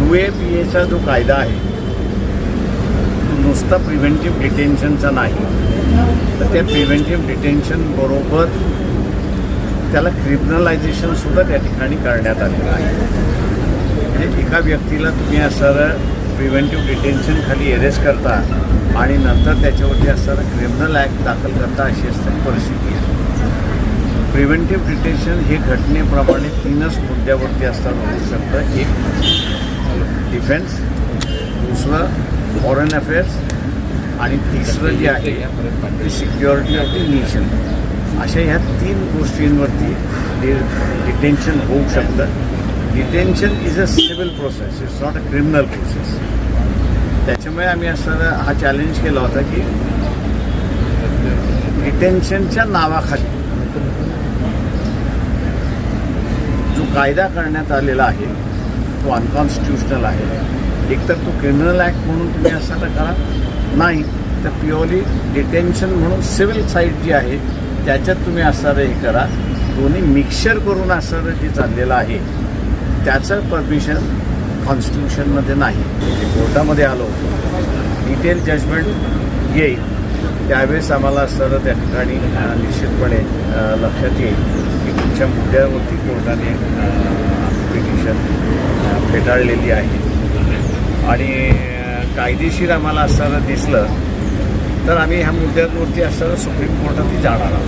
UAPAचा जो कायदा आहे तो नुसता प्रिव्हेंटिव्ह डिटेन्शनचा नाही, तर त्या प्रिव्हेंटिव्ह डिटेन्शन बरोबर त्याला क्रिमिनलायझेशनसुद्धा त्या ठिकाणी करण्यात आलेलं आहे. म्हणजे एका व्यक्तीला तुम्ही असं प्रिव्हेंटिव्ह डिटेन्शन खाली अरेस्ट करता आणि नंतर त्याच्यावरती असणारा क्रिमिनल ॲक्ट दाखल करता, अशी असणारी परिस्थिती आहे. प्रिव्हेंटिव्ह डिटेन्शन हे घटनेप्रमाणे 3च मुद्द्यावरती असताना होऊ शकतं. एक डिफेन्स, दुसरं फॉरेन अफेअर्स आणि तिसरं जे आहे ते सिक्युरिटी ऑफ द नेशन. अशा ह्या 3 गोष्टींवरती डिटेन्शन होऊ शकतं. Detention is a civil process, it's not a criminal process. त्याच्यामुळे आम्ही असं हा चॅलेंज केला होता की डिटेन्शनच्या नावाखाली जो कायदा करण्यात आलेला आहे तो अनकॉन्स्टिट्युशनल आहे. एकतर तो क्रिमिनल ॲक्ट म्हणून तुम्ही असं करा, नाही तर प्युअरली डिटेन्शन म्हणून सिव्हिल साईड जी आहे त्याच्यात तुम्ही असणारं हे करा. दोन्ही मिक्सचर करून असणारं जे चाललेलं आहे त्याचं परमिशन कॉन्स्टिट्यूशनमध्ये नाही. कोर्टामध्ये आलो, डिटेल जजमेंट येईल त्यावेळेस आम्हाला असणारं त्या ठिकाणी निश्चितपणे लक्षात येईल की तुमच्या मुद्द्यावरती कोर्टाने पिटिशन फेटाळलेली आहे आणि कायदेशीर आम्हाला असणारं दिसलं तर आम्ही ह्या मुद्द्यांवरती असणारं सुप्रीम कोर्टातही जाणार आहोत.